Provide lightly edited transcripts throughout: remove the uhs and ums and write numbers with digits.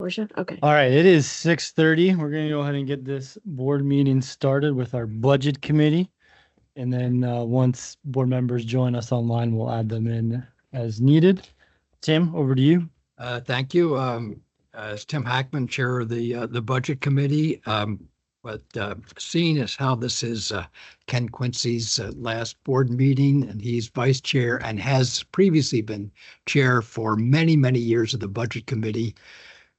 Portia? Okay. All right, it is 6:30. We're going to go ahead and get this board meeting started with our budget committee. And then once board members join us online, we'll add them in as needed. Tim, over to you. Thank you. As Tim Hackman, chair of the budget committee. But seeing as how this is Ken Quincy's last board meeting, and he's vice chair and has previously been chair for many, many years of the budget committee.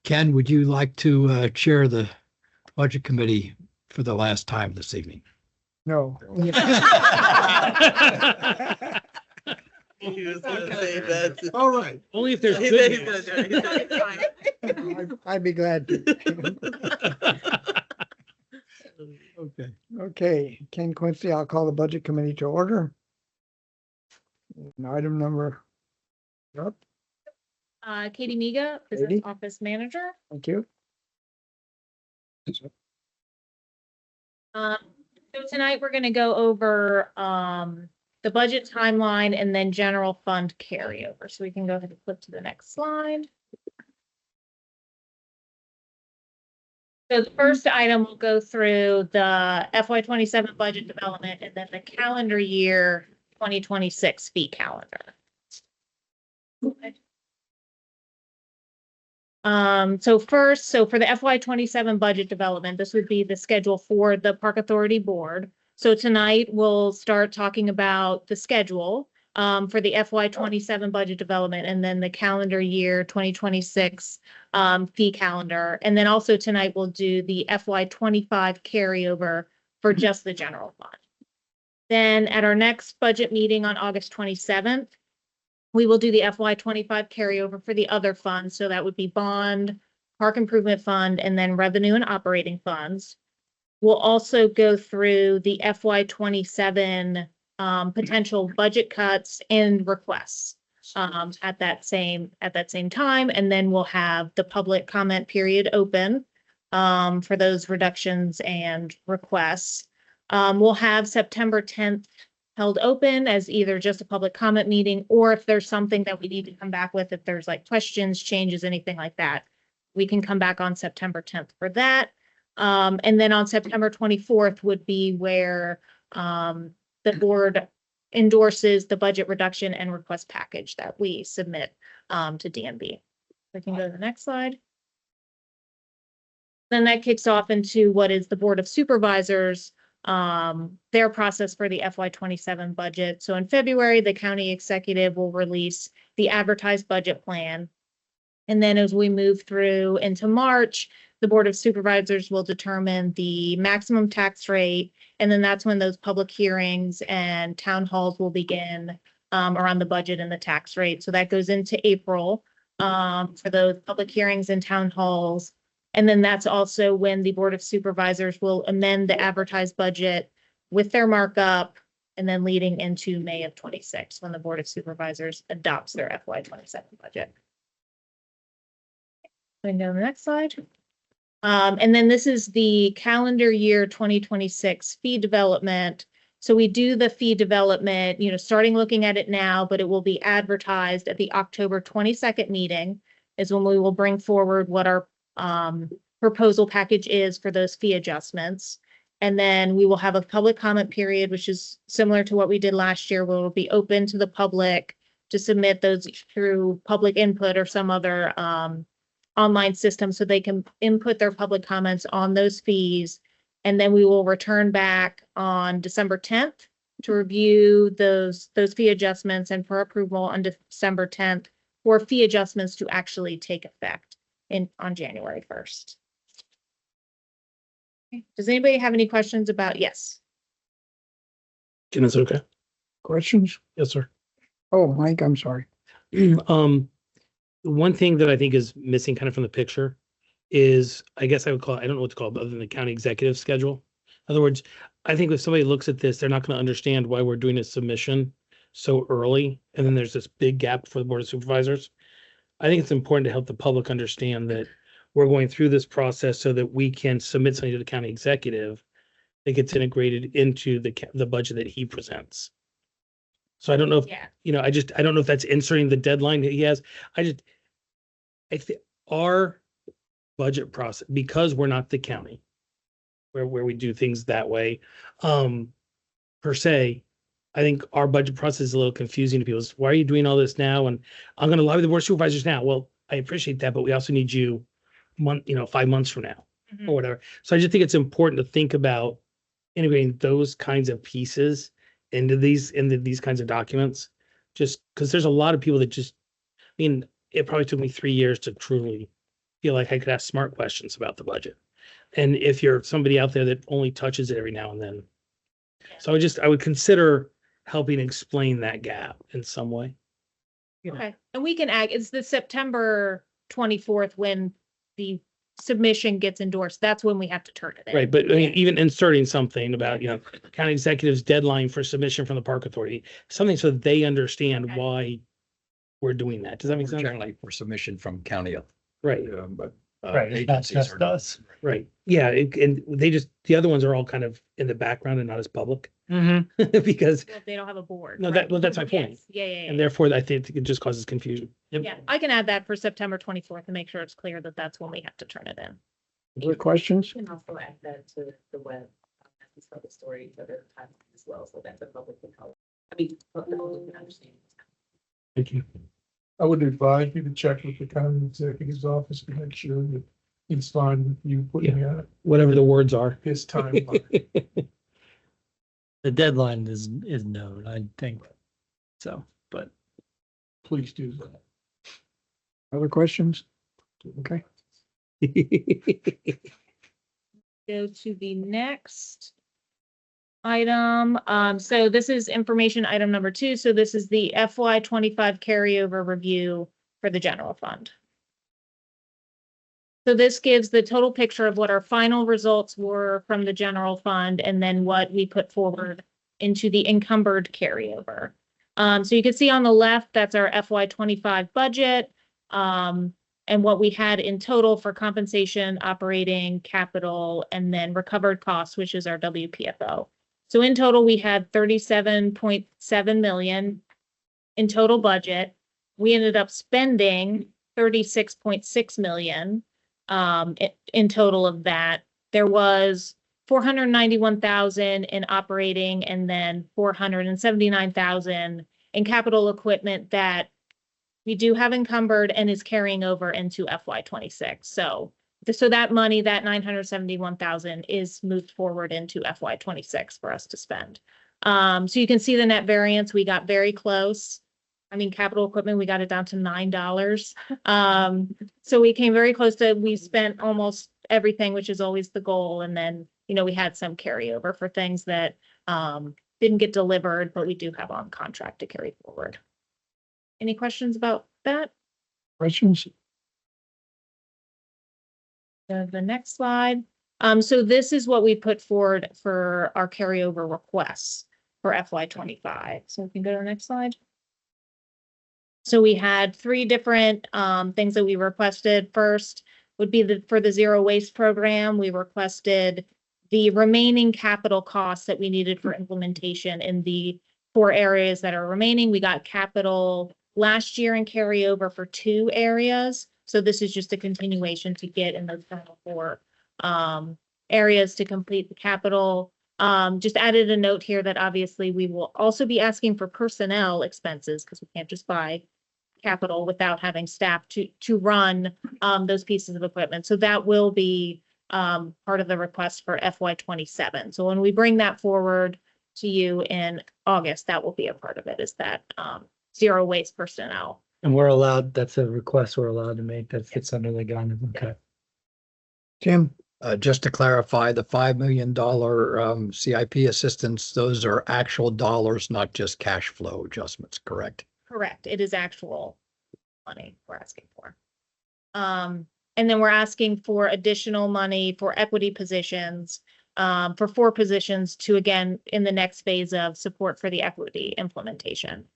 Ken, would you like to chair the budget committee for the last time this evening? No. He was gonna say that. All right. Only if there's He's good gonna news. do it. He's gonna do it. I'd be glad to. Okay. Okay, Ken Quincy, I'll call the budget committee to order. And item number. Yep, Katie Miga, Business Katie. Office Manager. thank you. So tonight we're gonna go over, the budget timeline and then general fund carryover. So we can go ahead and flip to the next slide. So the first item will go through the FY 27 budget development and then the calendar year 2026 fee calendar. So first, so for the FY 27 budget development, this would be the schedule for the Park Authority Board. So tonight we'll start talking about the schedule for the FY 27 budget development and then the calendar year 2026 fee calendar. And then also tonight we'll do the FY 25 carryover for just the general fund. Then at our next budget meeting on August 27th, we will do the FY 25 carryover for the other funds. So that would be bond, park improvement fund, and then revenue and operating funds. We'll also go through the FY 27 potential budget cuts and requests at that same time. And then we'll have the public comment period open for those reductions and requests. We'll have September 10th held open as either just a public comment meeting, or if there's something that we need to come back with, if there's like questions, changes, anything like that, we can come back on September 10th for that. And then on September 24th would be where the board endorses the budget reduction and request package that we submit to DNB. We can go to the next slide. Then that kicks off into what is the Board of Supervisors, their process for the FY 27 budget. So in February, the county executive will release the advertised budget plan. And then as we move through into March, the Board of Supervisors will determine the maximum tax rate. And then that's when those public hearings and town halls will begin around the budget and the tax rate. So that goes into April for those public hearings and town halls. And then that's also when the Board of Supervisors will amend the advertised budget with their markup and then leading into May of 26 when the Board of Supervisors adopts their FY 27 budget. We can go to the next slide. And then this is the calendar year 2026 fee development. So we do the fee development, starting looking at it now, but it will be advertised at the October 22nd meeting is when we will bring forward what our proposal package is for those fee adjustments. And then we will have a public comment period, which is similar to what we did last year, where it will be open to the public to submit those through public input or some other online system so they can input their public comments on those fees. And then we will return back on December 10th to review those fee adjustments and for approval on December 10th for fee adjustments to actually take effect on January 1st. Okay. Does anybody have any questions about? Yes. Ken, is it okay? Questions? Yes, sir. Oh, Mike, I'm sorry. One thing that I think is missing kind of from the picture is, I guess I would call it, I don't know what to call it other than the county executive schedule. In other words, I think if somebody looks at this, they're not going to understand why we're doing a submission so early. And then there's this big gap for the Board of Supervisors. I think it's important to help the public understand that we're going through this process so that we can submit something to the county executive that gets integrated into the budget that he presents. So I don't know if, Yeah. I don't know if that's inserting the deadline that he has. I think our budget process, because we're not the county where we do things that way, per se, I think our budget process is a little confusing to people. It's, why are you doing all this now? And I'm going to lobby the board of supervisors now. Well, I appreciate that, but we also need you 5 months from now or whatever. So I just think it's important to think about integrating those kinds of pieces into these kinds of documents. Just because there's a lot of people that just, I mean, it probably took me 3 years to truly feel like I could ask smart questions about the budget. And if you're somebody out there that only touches it every now and then. So I would consider helping explain that gap in some way. Okay, and we can add, it's the September 24th when the submission gets endorsed. That's when we have to turn it in. Right, but I mean, even inserting something about, county executive's deadline for submission from the Park Authority, something so that they understand Okay. why we're doing that. Does that make sense? Generally for submission from county, Right, but. Right, it's not agencies just are not. us. right. Yeah, and the other ones are all kind of in the background and not as public Mm-hmm. because, Well, they don't have a board. No, right? that's my point. Yes. Yeah. and therefore I think it just causes confusion. Yeah, I can add that for September 24th and make sure it's clear that that's when we have to turn it in. Other questions? You can also add that to the web, as tell the story to the time as well, so that the public can help. I mean, the public can understand. Thank you. I would advise you to check with the county executive's office to make sure that he's fine with you putting out Whatever the words are. his timeline. The deadline is known, I think. So, but Please do that. Other questions? Okay. Go to the next item. So this is information item number 2. So this is the FY 25 carryover review for the general fund. So this gives the total picture of what our final results were from the general fund and then what we put forward into the encumbered carryover. So you can see on the left, that's our FY 25 budget. And what we had in total for compensation, operating, capital, and then recovered costs, which is our WPFO. So in total, we had 37.7 million in total budget. We ended up spending 36.6 million in total of that. There was 491,000 in operating and then 479,000 in capital equipment that we do have encumbered and is carrying over into FY 26. So that money, that 971,000 is moved forward into FY 26 for us to spend. So you can see the net variance, we got very close. I mean, capital equipment, we got it down to $9. So we came very close to, we spent almost everything, which is always the goal. And then, we had some carryover for things that didn't get delivered, but we do have on contract to carry forward. Any questions about that? Questions? The next slide. So this is what we put forward for our carryover requests for FY 25. So we can go to the next slide. So we had 3 different things that we requested. First would be for the zero waste program. We requested the remaining capital costs that we needed for implementation in the 4 areas that are remaining. We got capital last year and carryover for 2 areas. So this is just a continuation to get in those final 4 areas to complete the capital. Just added a note here that obviously we will also be asking for personnel expenses because we can't just buy capital without having staff to run those pieces of equipment. So that will be part of the request for FY 27. So when we bring that forward to you in August, that will be a part of it, is that zero waste personnel. and we're allowed, that's a request we're allowed to make that fits under the guidance. Okay. Tim? Just to clarify, the $5 million CIP assistance, those are actual dollars, not just cash flow adjustments, correct? Correct. It is actual money we're asking for. And then we're asking for additional money for equity positions, for 4 positions to, again, in the next phase of support for the equity implementation,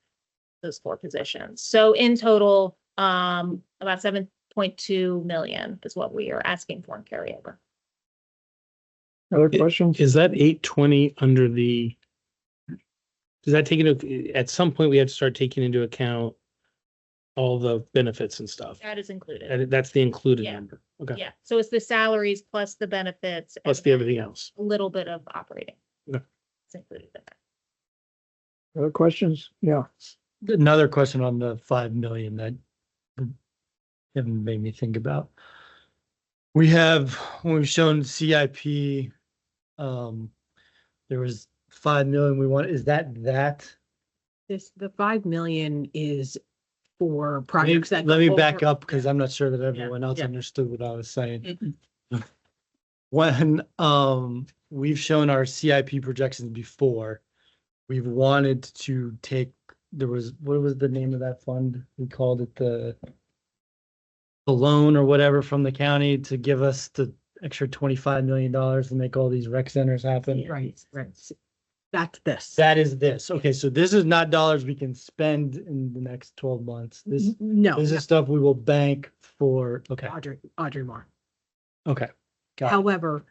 those 4 positions. So in total, about 7.2 million is what we are asking for in carryover. Other questions? Is that 820 under the? Does that take into, at some point we have to start taking into account all the benefits and stuff? That is included. That's the included Yeah. number. Okay. Yeah, so it's the salaries plus the benefits. Plus and the then everything else. A little bit of operating. Okay. It's included in that. Other questions? Yeah. Another question on the 5 million that Kevin made me think about. We have, when we've shown CIP, there was 5 million we want, is that? The 5 million is for Let me, projects that. let me go back over- up because I'm not sure that everyone else yeah. understood what I was saying. Mm-mm. When, we've shown our CIP projections before, we've wanted to take, there was, what was the name of that fund? We called it the loan or whatever from the county to give us the extra $25 million to make all these rec centers happen. Right, right. That's this. That is this. Okay, so this is not dollars we can spend in the next 12 months. This No, is stuff we will bank for. Okay, Audrey Moore. okay. Got it. However,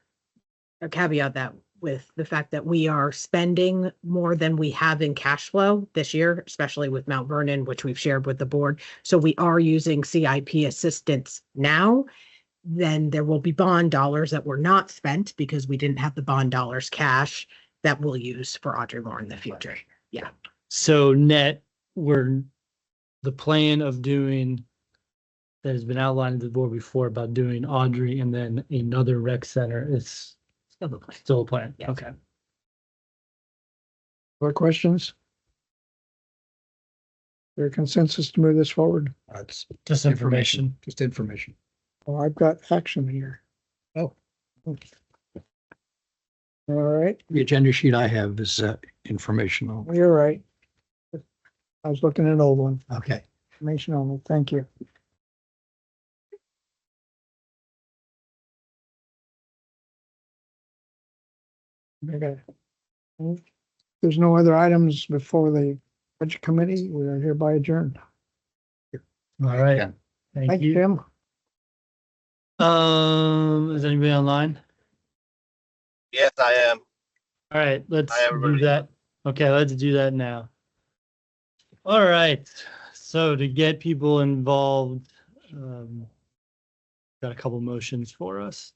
a caveat that with the fact that we are spending more than we have in cash flow this year, especially with Mount Vernon, which we've shared with the board. So we are using CIP assistance now. Then there will be bond dollars that were not spent because we didn't have the bond dollars cash that we'll use for Audrey Moore in the future. Yeah. So net, the plan of doing that has been outlined to the board before about doing Audrey and then another rec center is Still the plan. still a plan. Yes. Okay. Other questions? There consensus to move this forward? That's Just information. just information. Oh, I've got action here. Oh. All right, The agenda sheet I have is informational. you're right. I was looking at an old one, Okay. information only, thank you. Okay. There's no other items before the budget committee, we are hereby adjourned. All right. Yeah. Thank you. Tim. Is anybody online? Yes, I am. All right, let's Hi, do everybody. that. Okay, let's do that now. All right, so to get people involved, got a couple motions for us.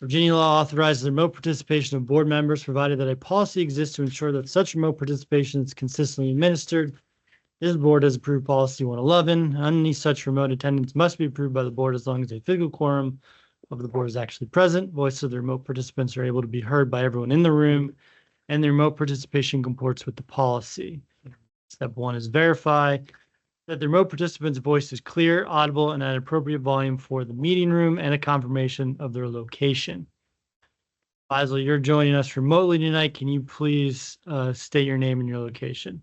Virginia law authorizes remote participation of board members, provided that a policy exists to ensure that such remote participation is consistently administered. This board has approved policy 111. Any such remote attendance must be approved by the board as long as a physical quorum of the board is actually present. Voices of the remote participants are able to be heard by everyone in the room, and the remote participation comports with the policy. Step 1 is verify that the remote participant's voice is clear, audible, and at appropriate volume for the meeting room, and a confirmation of their location. Faisal, you're joining us remotely tonight. Can you please state your name and your location?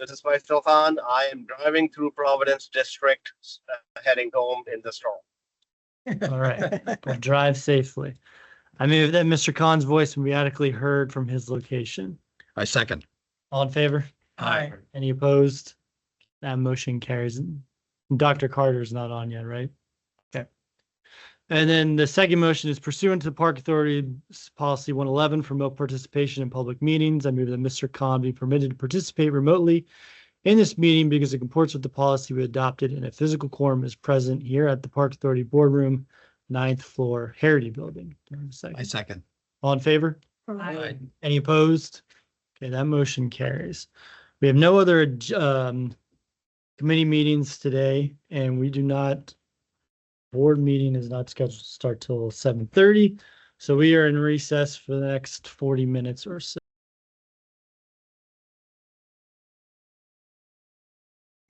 This is Faisal Khan. I am driving through Providence District, heading home in the storm. All right, well, drive safely. I move that Mr. Khan's voice be adequately heard from his location. I second. All in favor? Aye. Any opposed? That motion carries. Dr. Carter's not on yet, right? Okay. And then the second motion is pursuant to the Park Authority Policy 111 for remote participation in public meetings. I move that Mr. Khan be permitted to participate remotely in this meeting because it comports with the policy we adopted and a physical quorum is present here at the Park Authority Boardroom, 9th floor, Heritage Building. Do I have a second? I second. All in favor? Aye. Any opposed? Okay, that motion carries. We have no other committee meetings today, and we do not, board meeting is not scheduled to start till 7:30. So we are in recess for the next 40 minutes or so.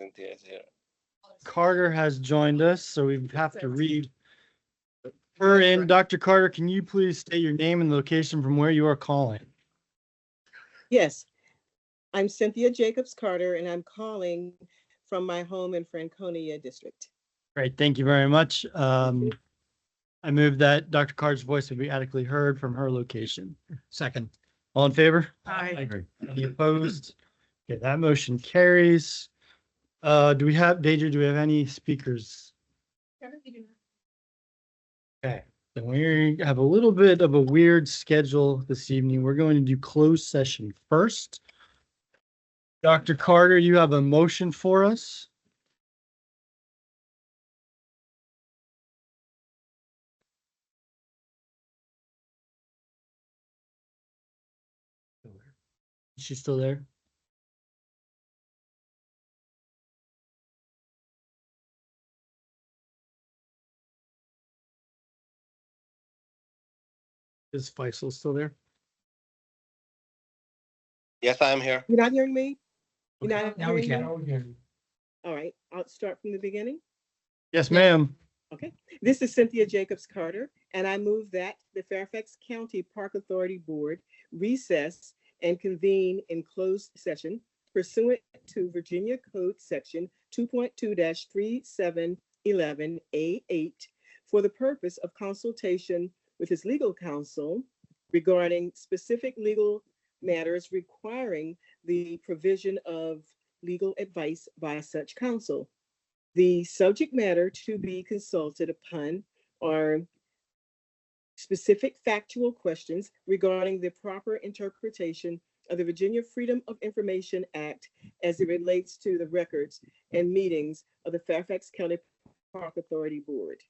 Cynthia is here. Carter has joined us, so we have to read her in. Dr. Carter, can you please state your name and location from where you are calling? Yes, I'm Cynthia Jacobs Carter, and I'm calling from my home in Franconia District. Great, thank you very much. I move that Dr. Carter's voice will be adequately heard from her location. Second. All in favor? Aye. Any opposed? Okay, that motion carries. Do we have, Deidre, do we have any speakers? Okay, then we have a little bit of a weird schedule this evening. We're going to do closed session first. Dr. Carter, you have a motion for us? She's still there? Is Faisal still there? Yes, I am here. You're not hearing me? You're Okay, not now we hearing me? can. Now again, All right, I'll start from the beginning. Yes, ma'am. Okay, this is Cynthia Jacobs Carter, and I move that the Fairfax County Park Authority Board recess and convene in closed session pursuant to Virginia Code Section 2.2-3711A8 for the purpose of consultation with his legal counsel regarding specific legal matters requiring the provision of legal advice by such counsel. The subject matter to be consulted upon are specific factual questions regarding the proper interpretation of the Virginia Freedom of Information Act as it relates to the records and meetings of the Fairfax County Park Authority Board.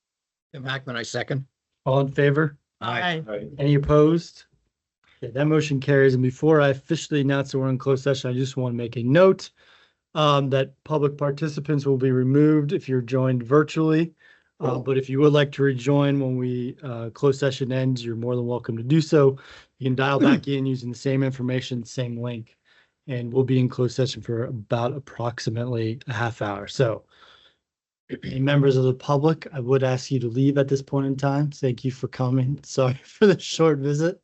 Tim Hackman, I second. All in favor? Aye. Any opposed? Okay, that motion carries. And before I officially announce that we're in closed session, I just want to make a note that public participants will be removed if you're joined virtually. But if you would like to rejoin when we closed session ends, you're more than welcome to do so. You can dial back in using the same information, same link, and we'll be in closed session for about approximately a half hour. So any members of the public, I would ask you to leave at this point in time. Thank you for coming. Sorry for the short visit.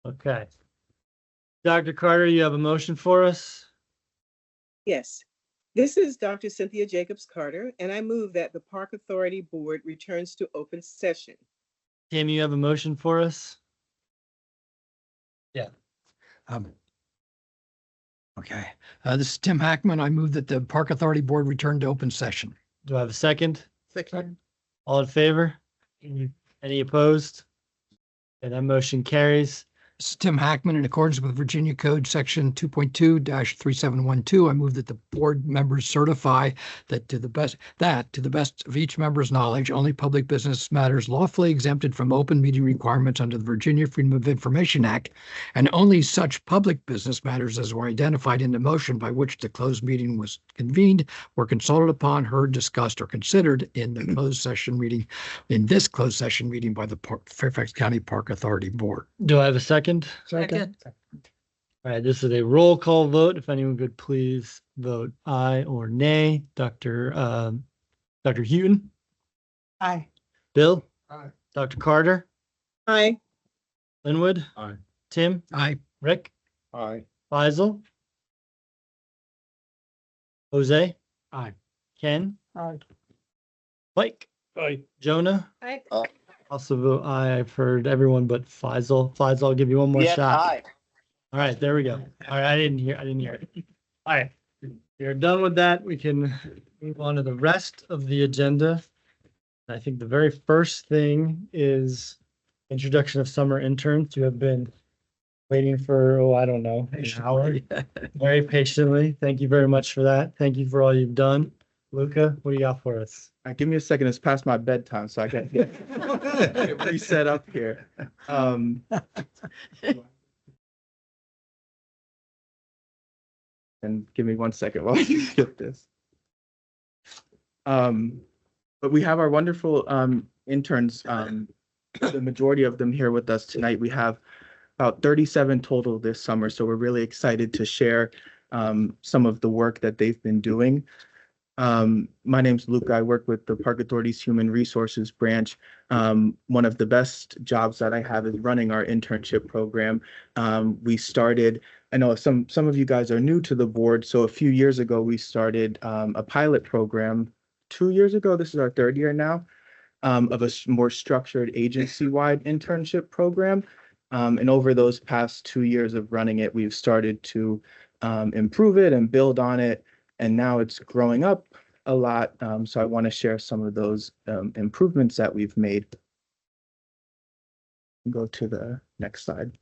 Okay. Dr. Carter, you have a motion for us? Yes, this is Dr. Cynthia Jacobs Carter, and I move that the Park Authority Board returns to open session. Tim, you have a motion for us? Okay, this is Tim Hackman. I move that the Park Authority Board return to open session. Do I have a second? Second. All in favor? Any opposed? And that motion carries. This is Tim Hackman. In accordance with Virginia Code Section 2.2-3712, I move that the board members certify that to the best of each member's knowledge, only public business matters lawfully exempted from open meeting requirements under the Virginia Freedom of Information Act, and only such public business matters as were identified in the motion by which the closed meeting was convened were consulted upon, heard, discussed, or considered in the closed session meeting, in this closed session meeting by the Fairfax County Park Authority Board. Do I have a second? Second. All right, this is a roll call vote. If anyone could please vote aye or nay. Dr. Houghton, Aye. Bill, Aye. Dr. Carter, Aye. Linwood, Aye. Tim, Aye. Rick, Aye. Faisal, Jose, Aye. Ken, Aye. Mike, Aye. Jonah. Aye. Also vote aye. I've heard everyone but Faisal. Faisal, I'll give you one more Yes, shot. aye. All right, there we go. All right, I didn't hear it. All right, we're done with that. We can move on to the rest of the agenda. I think the very first thing is introduction of summer interns who have been waiting for, oh, I don't know, an hour, very patiently. Thank you very much for that. Thank you for all you've done. Luca, what do you got for us? Give me a second. It's past my bedtime, so I can get reset up here. And give me 1 second while I get this. But we have our wonderful interns, the majority of them here with us tonight. We have about 37 total this summer, so we're really excited to share some of the work that they've been doing. My name's Luca. I work with the Park Authority's Human Resources branch. One of the best jobs that I have is running our internship program. We started, I know some of you guys are new to the board, so a few years ago, we started a pilot program. 2 years ago, this is our third year now, of a more structured agency-wide internship program. And over those past 2 years of running it, we've started to improve it and build on it. And now it's growing up a lot. So I want to share some of those improvements that we've made. Go to the next slide.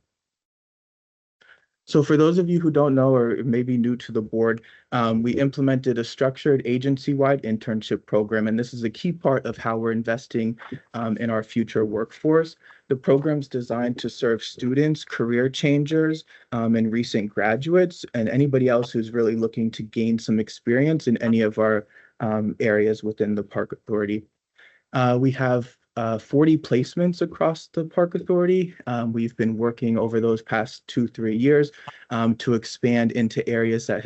So for those of you who don't know or may be new to the board, we implemented a structured agency-wide internship program, and this is a key part of how we're investing in our future workforce. The program's designed to serve students, career changers, and recent graduates, and anybody else who's really looking to gain some experience in any of our areas within the Park Authority. We have 40 placements across the Park Authority. We've been working over those past 2-3 years to expand into areas that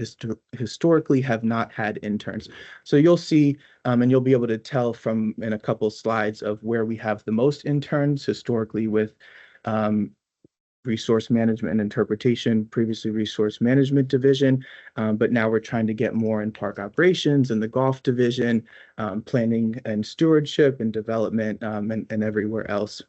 historically have not had interns. So you'll see, and you'll be able to tell from in a couple slides of where we have the most interns historically with resource management and interpretation, previously resource management division, but now we're trying to get more in park operations and the golf division, planning and stewardship and development, and everywhere else.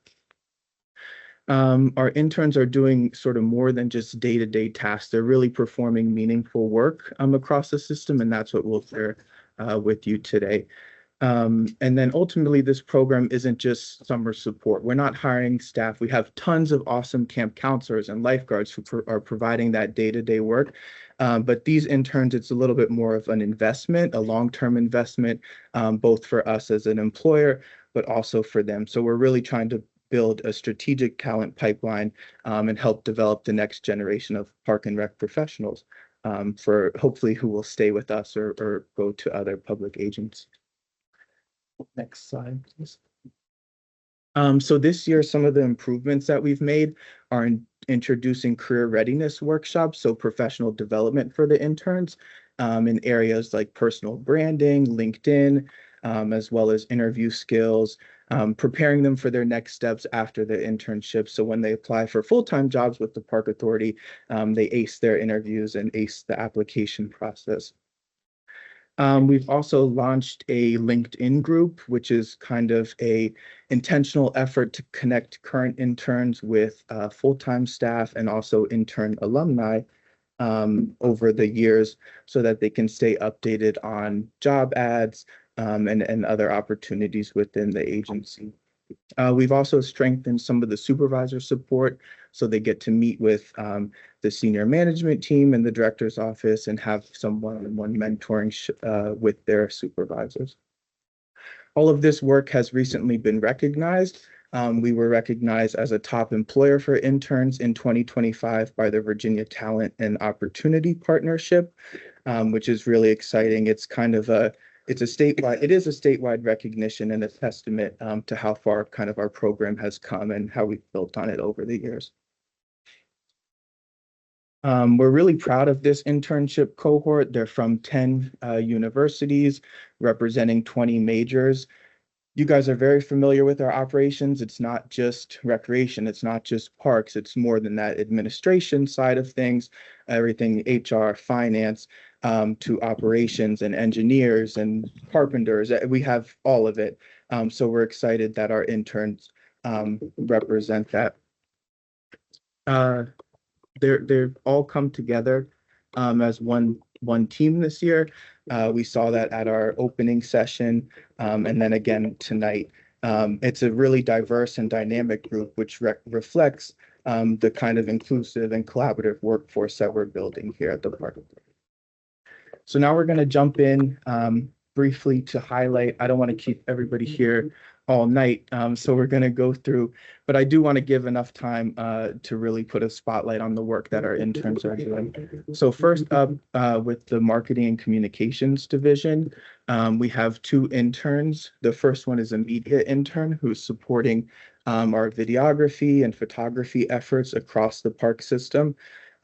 Our interns are doing sort of more than just day-to-day tasks. They're really performing meaningful work across the system, and that's what we'll share with you today. And then ultimately, this program isn't just summer support. We're not hiring staff. We have tons of awesome camp counselors and lifeguards who are providing that day-to-day work. But these interns, it's a little bit more of an investment, a long-term investment, both for us as an employer, but also for them. So we're really trying to build a strategic talent pipeline and help develop the next generation of park and rec professionals for hopefully who will stay with us or go to other public agencies. Next slide, please. So this year, some of the improvements that we've made are introducing career readiness workshops, so professional development for the interns in areas like personal branding, LinkedIn, as well as interview skills, preparing them for their next steps after the internship. So when they apply for full-time jobs with the Park Authority, they ace their interviews and ace the application process. We've also launched a LinkedIn group, which is kind of a intentional effort to connect current interns with full-time staff and also intern alumni over the years so that they can stay updated on job ads and other opportunities within the agency. We've also strengthened some of the supervisor support so they get to meet with the senior management team and the director's office and have some one-on-one mentoring with their supervisors. All of this work has recently been recognized. We were recognized as a top employer for interns in 2025 by the Virginia Talent and Opportunity Partnership, which is really exciting. It's kind of it is a statewide recognition and a testament to how far kind of our program has come and how we've built on it over the years. We're really proud of this internship cohort. They're from 10 universities representing 20 majors. You guys are very familiar with our operations. It's not just recreation. It's not just parks. It's more than that administration side of things, everything HR, finance, to operations and engineers and carpenters. We have all of it. So we're excited that our interns represent that. They've all come together as one team this year. We saw that at our opening session and then again tonight. It's a really diverse and dynamic group, which reflects the kind of inclusive and collaborative workforce that we're building here at the Park Authority. So now we're going to jump in briefly to highlight. I don't want to keep everybody here all night, so we're going to go through, but I do want to give enough time to really put a spotlight on the work that our interns are doing. So first up, with the marketing and communications division, we have 2 interns. The first one is a media intern who's supporting our videography and photography efforts across the park system.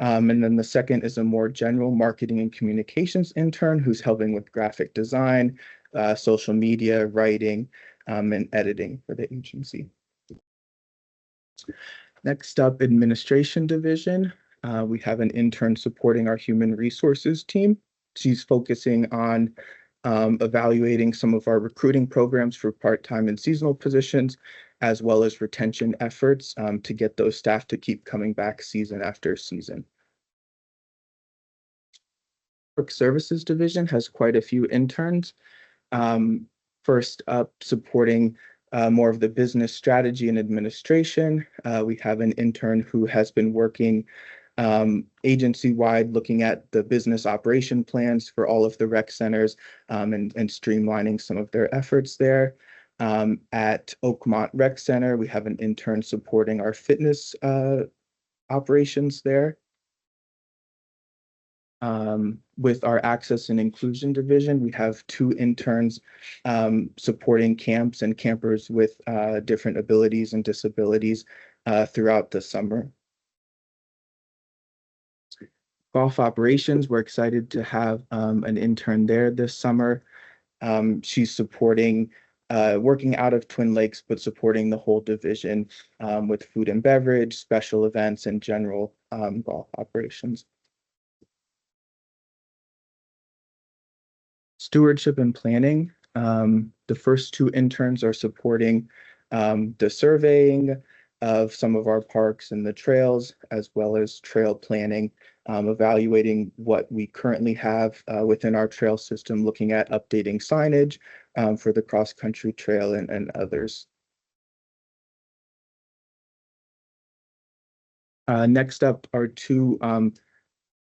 And then the second is a more general marketing and communications intern who's helping with graphic design, social media, writing, and editing for the agency. Next up, administration division. We have an intern supporting our human resources team. She's focusing on evaluating some of our recruiting programs for part-time and seasonal positions, as well as retention efforts to get those staff to keep coming back season after season. Park Services Division has quite a few interns. First up, supporting more of the business strategy and administration. We have an intern who has been working agency-wide, looking at the business operation plans for all of the rec centers and streamlining some of their efforts there. At Oakmont Rec Center, we have an intern supporting our fitness operations there. With our access and inclusion division, we have 2 interns supporting camps and campers with different abilities and disabilities throughout the summer. Golf operations, we're excited to have an intern there this summer. She's supporting, working out of Twin Lakes, but supporting the whole division with food and beverage, special events, and general golf operations. Stewardship and planning. The first 2 interns are supporting the surveying of some of our parks and the trails, as well as trail planning, evaluating what we currently have within our trail system, looking at updating signage for the cross-country trail and others. Next up are 2,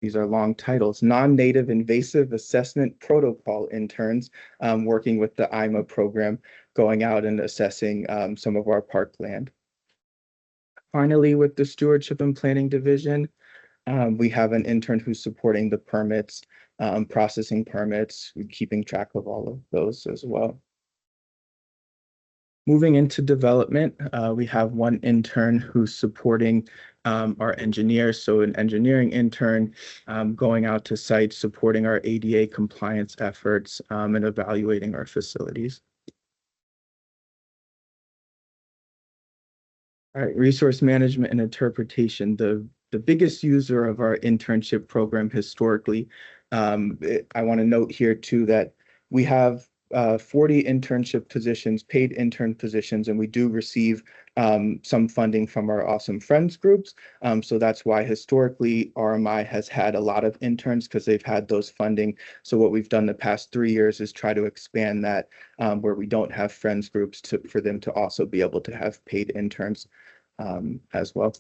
these are long titles, non-native invasive assessment protocol interns working with the IMA program, going out and assessing some of our parkland. Finally, with the stewardship and planning division, we have an intern who's supporting the permits, processing permits, keeping track of all of those as well. Moving into development, we have 1 intern who's supporting our engineers. So an engineering intern going out to sites, supporting our ADA compliance efforts and evaluating our facilities. All right, resource management and interpretation. The biggest user of our internship program historically. I want to note here too that we have 40 internship positions, paid intern positions, and we do receive some funding from our Awesome Friends groups. So that's why historically RMI has had a lot of interns, because they've had those funding. So what we've done the past 3 years is try to expand that where we don't have friends groups for them to also be able to have paid interns as well.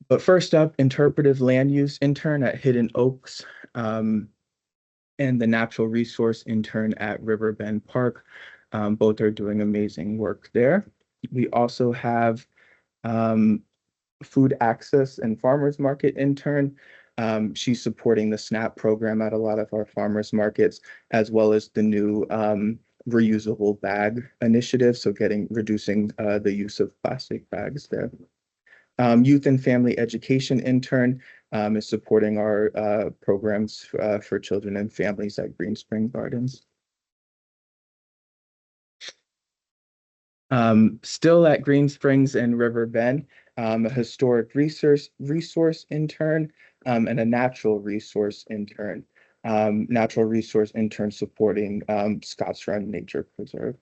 But first up, interpretive land use intern at Hidden Oaks. And the natural resource intern at Riverbend Park. Both are doing amazing work there. We also have food access and farmers market intern. She's supporting the SNAP program at a lot of our farmers markets, as well as the new reusable bag initiative. So reducing the use of plastic bags there. Youth and family education intern is supporting our programs for children and families at Green Spring Gardens. Still at Green Springs and Riverbend, a historic resource intern and a natural resource intern. Natural resource intern supporting Scotts Run Nature Preserve.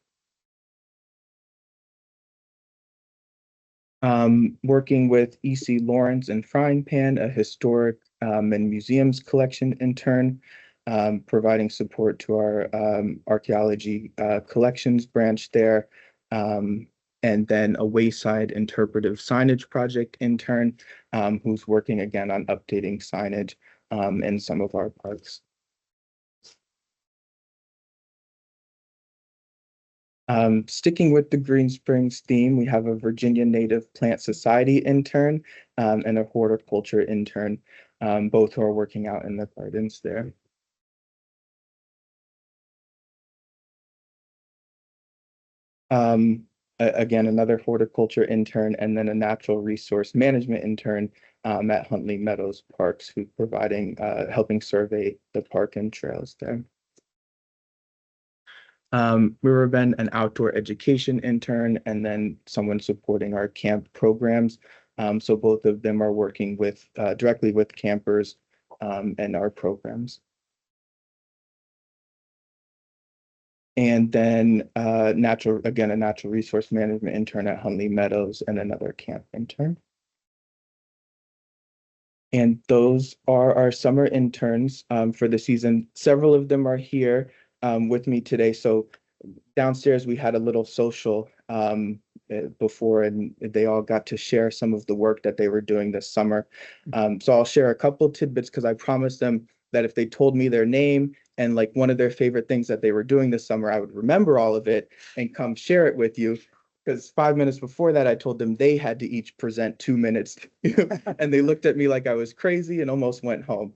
Working with E.C. Lawrence and Frying Pan, a historic and museums collection intern, providing support to our archaeology collections branch there. And then a Wayside interpretive signage project intern who's working again on updating signage in some of our parks. Sticking with the Green Springs theme, we have a Virginia Native Plant Society intern and a horticulture intern, both who are working out in the gardens there. Again, another horticulture intern and then a natural resource management intern at Huntley Meadows Parks, who's providing, helping survey the park and trails there. Riverbend, an outdoor education intern, and then someone supporting our camp programs. So both of them are working with directly with campers and our programs. And then a natural resource management intern at Huntley Meadows and another camp intern. And those are our summer interns for the season. Several of them are here with me today. So downstairs we had a little social before, and they all got to share some of the work that they were doing this summer. So I'll share a couple tidbits because I promised them that if they told me their name and like one of their favorite things that they were doing this summer, I would remember all of it and come share it with you. Because 5 minutes before that, I told them they had to each present 2 minutes. And they looked at me like I was crazy and almost went home.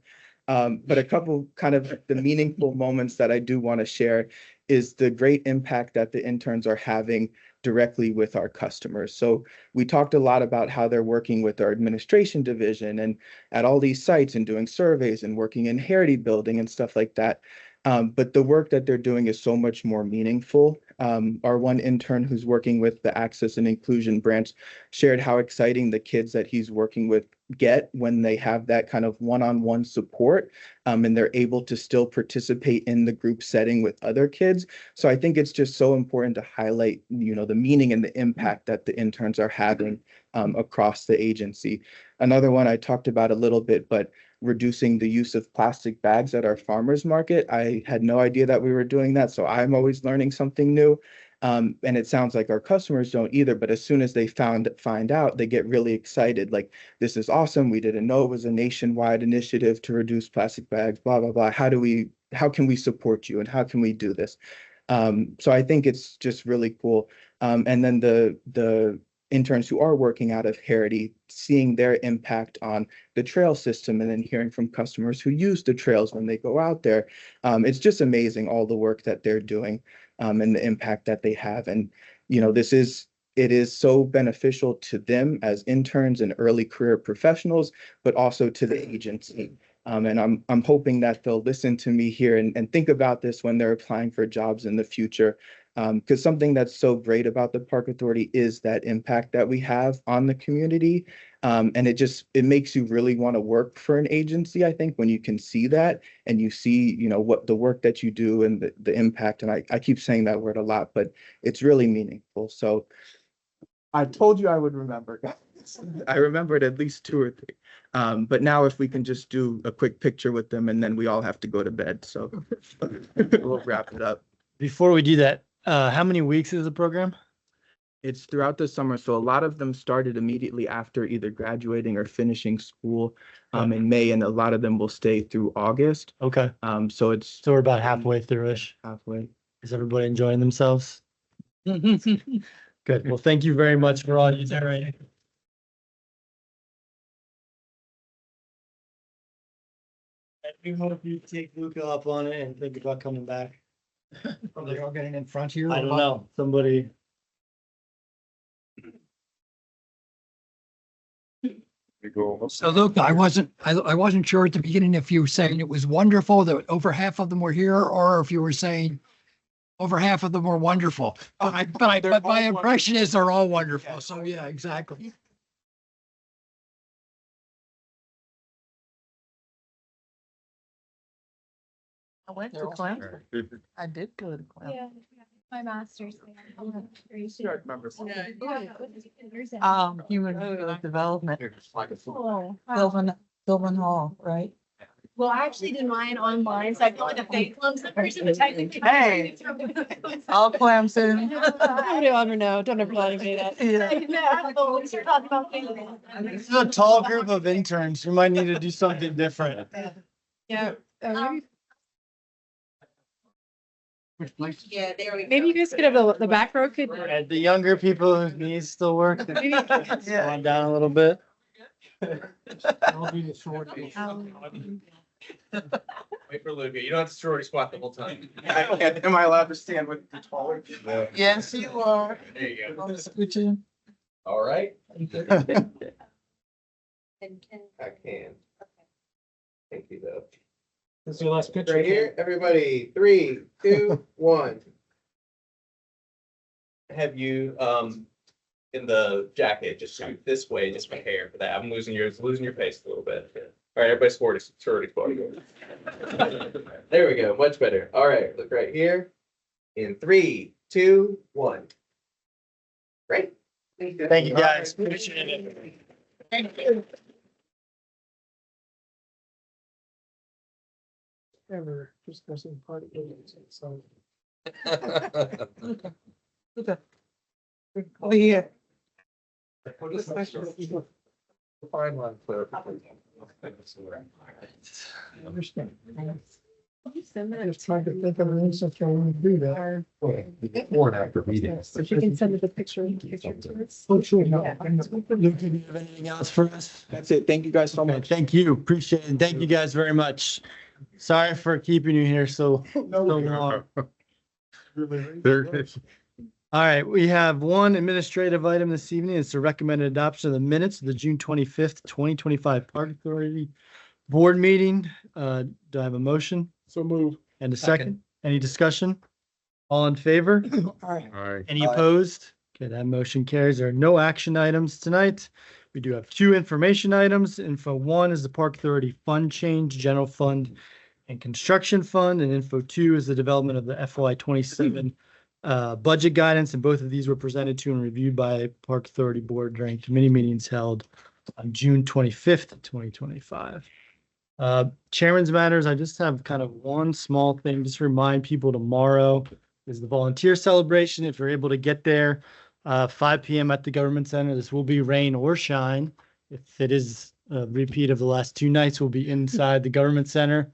But a couple kind of the meaningful moments that I do want to share is the great impact that the interns are having directly with our customers. So we talked a lot about how they're working with our administration division and at all these sites and doing surveys and working in Heritage Building and stuff like that. But the work that they're doing is so much more meaningful. Our one intern who's working with the Access and Inclusion branch shared how exciting the kids that he's working with get when they have that kind of one-on-one support, and they're able to still participate in the group setting with other kids. So I think it's just so important to highlight, the meaning and the impact that the interns are having across the agency. Another one I talked about a little bit, but reducing the use of plastic bags at our farmers market. I had no idea that we were doing that, so I'm always learning something new. And it sounds like our customers don't either, but as soon as they find out, they get really excited. Like, this is awesome. We didn't know it was a nationwide initiative to reduce plastic bags, blah, blah, blah. How can we support you and how can we do this? So I think it's just really cool. And then the interns who are working out of Heritage, seeing their impact on the trail system and then hearing from customers who use the trails when they go out there. It's just amazing all the work that they're doing and the impact that they have. And, it is so beneficial to them as interns and early career professionals, but also to the agency. And I'm hoping that they'll listen to me here and think about this when they're applying for jobs in the future. Because something that's so great about the Park Authority is that impact that we have on the community. And it makes you really want to work for an agency, I think, when you can see that and you see, what the work that you do and the impact. And I keep saying that word a lot, but it's really meaningful. So I told you I would remember, guys. I remembered at least 2 or 3. But now if we can just do a quick picture with them and then we all have to go to bed. So we'll wrap it up. Before we do that, how many weeks is the program? It's throughout the summer. So a lot of them started immediately after either graduating or finishing school in May, and a lot of them will stay through August. Okay. So So we're about halfway through-ish. halfway. Is everybody enjoying themselves? Good. Well, thank you very much for all you do. We hope you take Luca up on it and think about coming back. Are they all getting in front of you? I don't know, somebody. So Luke, I wasn't sure at the beginning if you were saying it was wonderful that over half of them were here, or if you were saying over half of them were wonderful. But my impression is they're all wonderful. So yeah, exactly. I went to Clemson. I did go to Clemson. Yeah, my master's. Human development. Oh, Sylvan Hall, right? Well, I actually did mine online, so I feel like a fake Clemson person, which I think. Hey. All Clemson. Don't ever know, don't ever let me that. Yeah. You're talking about things. This is a tall group of interns. You might need to do something different. Yeah. Yeah, there we Maybe you guys could have the back row could. And the younger people whose knees still work, Yeah. on down a little bit. I'll be the short. Wait for Luca. You don't have to sorority squat the whole time. Am I allowed to stand with the taller people? Yes, you are. There you go. Want to switch in? All right. And I can. Thank you, though. That's your last picture. Right here, everybody. 3, 2, 1. Have you in the jacket just scoot this way, just my hair for that. I'm losing your face a little bit. All right, everybody sorority squad. There we go, much better. All right, look right here. In 3, 2, 1. Great. Thank you, guys. Appreciate it. Thank you. Ever discussing party. So. Okay. Oh, yeah. Fine line clarification. I understand. I'm just trying to think of an instance where we do that. Before and after meetings. If you can send us a picture to us. Oh, sure, no. Luke, do you have anything else for us? That's it. Thank you guys so Okay, much. thank you. Appreciate it. Thank you guys very much. Sorry for keeping you here so long. All right, we have one administrative item this evening. It's the recommended adoption of the minutes of the June 25th, 2025 Park Authority Board meeting. Do I have a motion So move. and a second? Any discussion? All in favor? All right. All right. Any opposed? Okay, that motion carries. There are no action items tonight. We do have two information items. Info one is the Park Authority Fund Change, General Fund and Construction Fund. And info two is the development of the FY 27 budget guidance. And both of these were presented to and reviewed by Park Authority Board during committee meetings held on June 25th, 2025. Chairman's matters, I just have kind of one small thing, just to remind people tomorrow is the volunteer celebration. If you're able to get there, 5 p.m. at the Government Center. This will be rain or shine. If it is a repeat of the last two nights, we'll be inside the Government Center.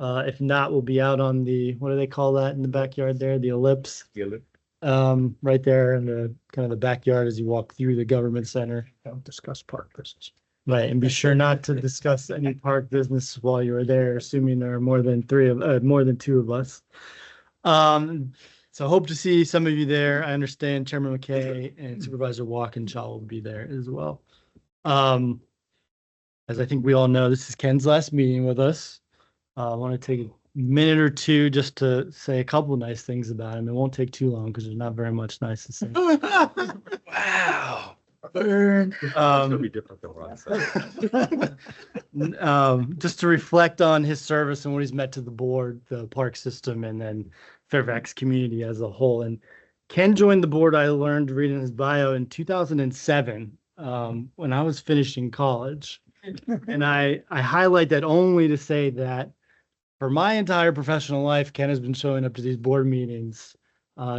If not, we'll be out on the, what do they call that in the backyard there? The ellipse. Right there in the kind of the backyard as you walk through the Government Center. Don't discuss park business. Right, and be sure not to discuss any park business while you are there, assuming there are more than two of us. So hope to see some of you there. I understand Chairman McKay and Supervisor Walkinshaw will be there as well. As I think we all know, this is Ken's last meeting with us. I want to take a minute or two just to say a couple of nice things about him. It won't take too long because there's not very much nice to say. Wow. Be different than Ron. Just to reflect on his service and what he's meant to the board, the park system, and then Fairfax community as a whole. And Ken joined the board, I learned reading his bio, in 2007, when I was finishing college. And I highlight that only to say that for my entire professional life, Ken has been showing up to these board meetings,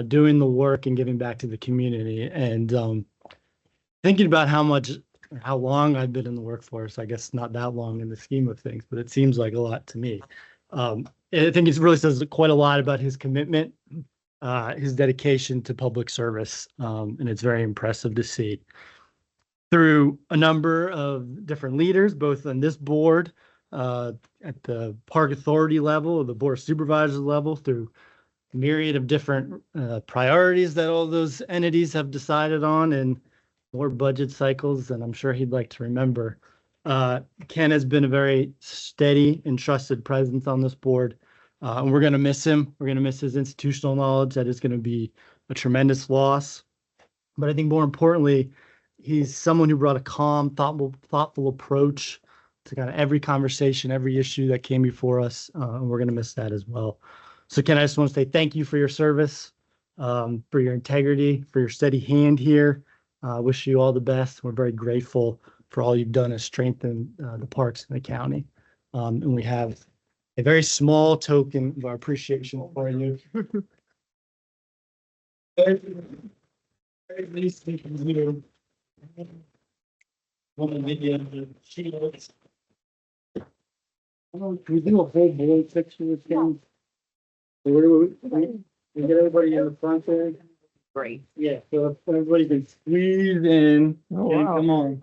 doing the work and giving back to the community. And thinking about how long I've been in the workforce, I guess not that long in the scheme of things, but it seems like a lot to me. I think it really says quite a lot about his commitment, his dedication to public service, and it's very impressive to see. Through a number of different leaders, both on this board, at the Park Authority level, the Board of Supervisors level, through a myriad of different priorities that all those entities have decided on, and more budget cycles, and I'm sure he'd like to remember. Ken has been a very steady and trusted presence on this board, and we're going to miss him. We're going to miss his institutional knowledge. That is going to be a tremendous loss. But I think more importantly, he's someone who brought a calm, thoughtful approach to kind of every conversation, every issue that came before us, and we're going to miss that as well. So Ken, I just want to say thank you for your service, for your integrity, for your steady hand here. Wish you all the best. We're very grateful for all you've done to strengthen the parks in the county. And we have a very small token of our appreciation for you. One video of the shields. Can we do a whole board picture with Ken? Where do we get everybody in the front there? Great. Yeah, so if everybody can squeeze in. Oh, Okay, wow. come on.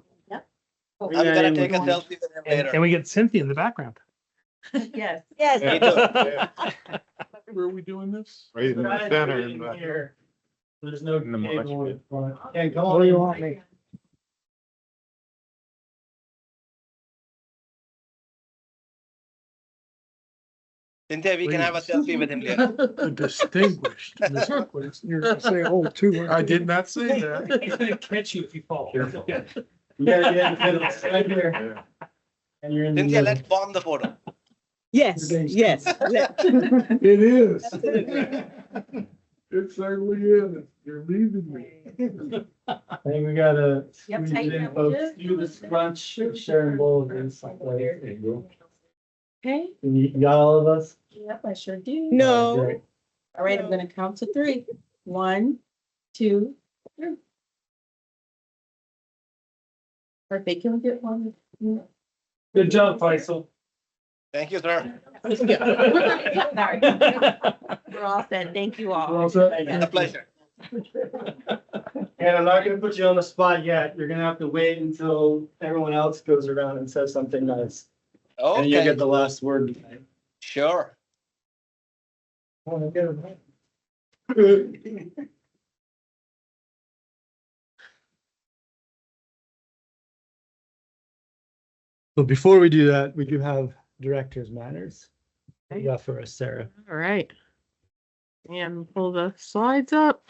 I'm gonna take a selfie with him And later. we get Cynthia in the background. Yes. Me too. Where are we doing this? Right in the center. Here. There's no In the mosh table in pit. front. Yeah, come What do you on. want me? Cynthia, we can have a selfie with him later. Distinguished. You're gonna say, oh, two. I did not say that. He's gonna catch you if you fall. You gotta get in the middle, right here. And you're in the Cynthia, middle. let's bomb the photo. Yes, yes. It is. It certainly is. You're leaving me. I think we gotta Yep, squeeze tighten it in, up folks. just Do a this little crunch, sharing bowls and stuff like that. There you go. Okay, You got all of us? yep, I sure do. No. Great. All right, I'm gonna count to 3. 1, 2, 3. Perfect. Can we get one? Good job, Faisal. Thank you, sir. Sorry. We're all set. Thank you all. It's a pleasure. And I'm not gonna put you on the spot yet. You're gonna have to wait until everyone else goes around and says something nice. And you Okay, get the last word tonight. sure. But before we do that, we do have director's matters. What you got for us, Sarah? All right. And pull the slides up.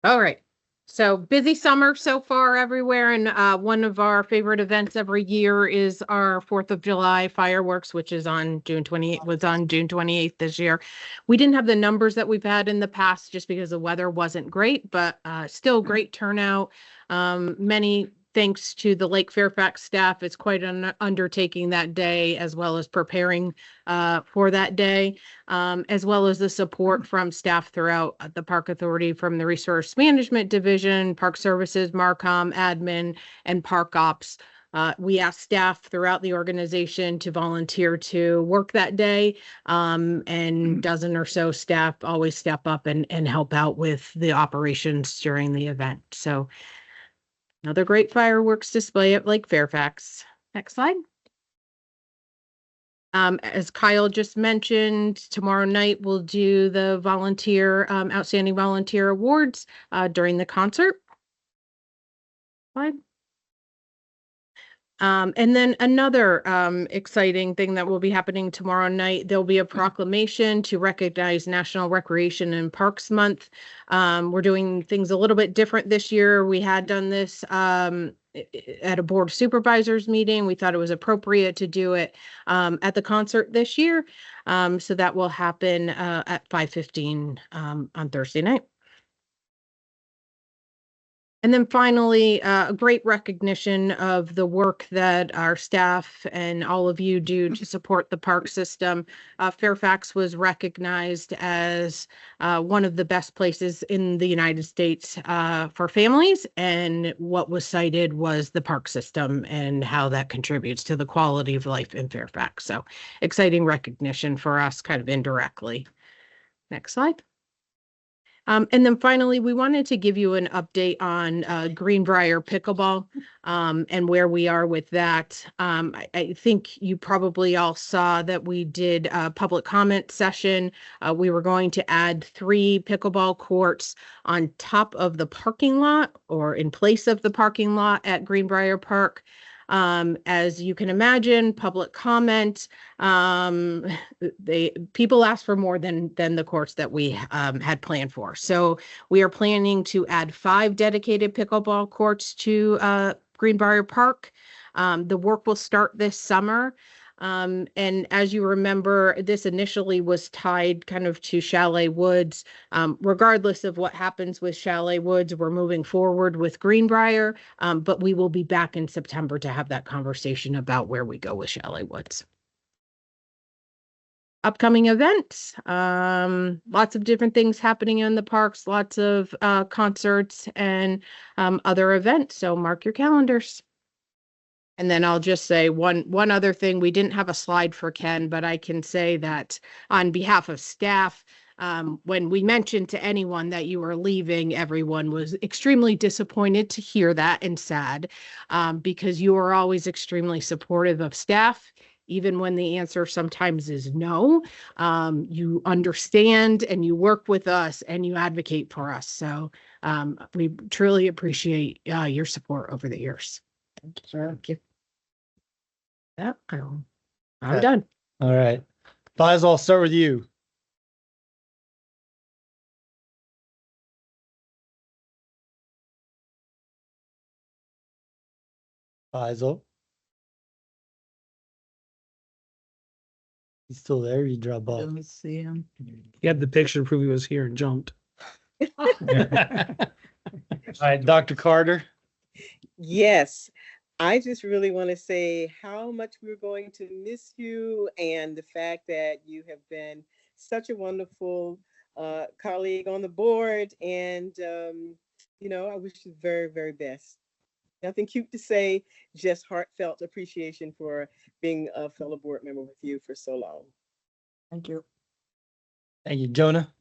All right. So busy summer so far everywhere. And one of our favorite events every year is our 4th of July fireworks, which is on June 28th, was on June 28th this year. We didn't have the numbers that we've had in the past just because the weather wasn't great, but still great turnout. Many thanks to the Lake Fairfax staff. It's quite an undertaking that day, as well as preparing for that day, as well as the support from staff throughout the Park Authority, from the Resource Management Division, Park Services, Marcom, Admin, and Park Ops. We asked staff throughout the organization to volunteer to work that day, and dozen or so staff always step up and help out with the operations during the event. So another great fireworks display at Lake Fairfax. Next slide. As Kyle just mentioned, tomorrow night we'll do the outstanding volunteer awards during the concert. Slide. And then another exciting thing that will be happening tomorrow night, there'll be a proclamation to recognize National Recreation and Parks Month. We're doing things a little bit different this year. We had done this at a board of supervisors meeting. We thought it was appropriate to do it at the concert this year. So that will happen at 5:15 on Thursday night. And then finally, a great recognition of the work that our staff and all of you do to support the park system. Fairfax was recognized as one of the best places in the United States for families. And what was cited was the park system and how that contributes to the quality of life in Fairfax. So exciting recognition for us, kind of indirectly. Next slide. And then finally, we wanted to give you an update on Greenbrier pickleball and where we are with that. I think you probably all saw that we did a public comment session. We were going to add 3 pickleball courts on top of the parking lot or in place of the parking lot at Greenbrier Park. As you can imagine, public comment, people asked for more than the courts that we had planned for. So we are planning to add 5 dedicated pickleball courts to Greenbrier Park. The work will start this summer. And as you remember, this initially was tied kind of to Chalet Woods. Regardless of what happens with Chalet Woods, we're moving forward with Greenbrier, but we will be back in September to have that conversation about where we go with Chalet Woods. Upcoming events, lots of different things happening in the parks, lots of concerts and other events. So mark your calendars. And then I'll just say one other thing. We didn't have a slide for Ken, but I can say that on behalf of staff, when we mentioned to anyone that you were leaving, everyone was extremely disappointed to hear that and sad, because you are always extremely supportive of staff. Even when the answer sometimes is no, you understand and you work with us and you advocate for us. So we truly appreciate your support over the years. Thank you. Yeah, I'm done. All right. Faisal, I'll start with you. Faisal. He's still there. You drop off. Let me see him. He had the picture to prove he was here and jumped. All right, Dr. Carter. Yes, I just really want to say how much we're going to miss you and the fact that you have been such a wonderful colleague on the board. And, I wish you the very, very best. Nothing cute to say, just heartfelt appreciation for being a fellow board member with you for so long. Thank you. Thank you, Jonah.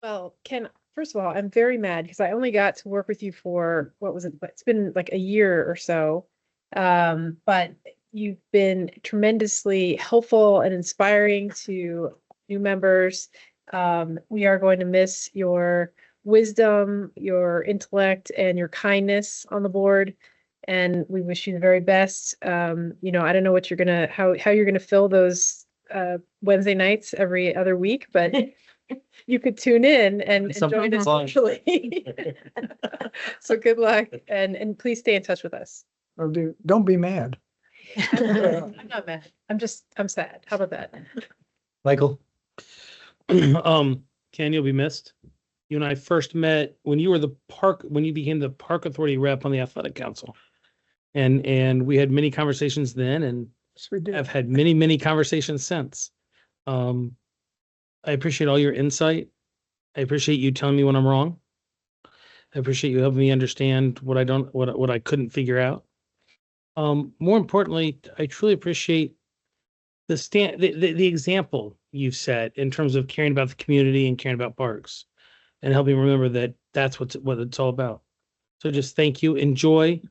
Well, Ken, first of all, I'm very mad because I only got to work with you for, what was it? It's been like a year or so. But you've been tremendously helpful and inspiring to new members. We are going to miss your wisdom, your intellect, and your kindness on the board. And we wish you the very best. I don't know what you're gonna, how you're gonna fill those Wednesday nights every other week, but you could tune in and join us virtually. So good luck and please stay in touch with us. Don't be mad. I'm not mad. I'm sad. How about that? Michael. Ken, you'll be missed. You and I first met when you became the park authority rep on the athletic council. And we had many conversations then and Yes, we did. I've had many, many conversations since. I appreciate all your insight. I appreciate you telling me when I'm wrong. I appreciate you helping me understand what I couldn't figure out. More importantly, I truly appreciate the example you've set in terms of caring about the community and caring about parks and helping remember that that's what it's all about. So just thank you. Enjoy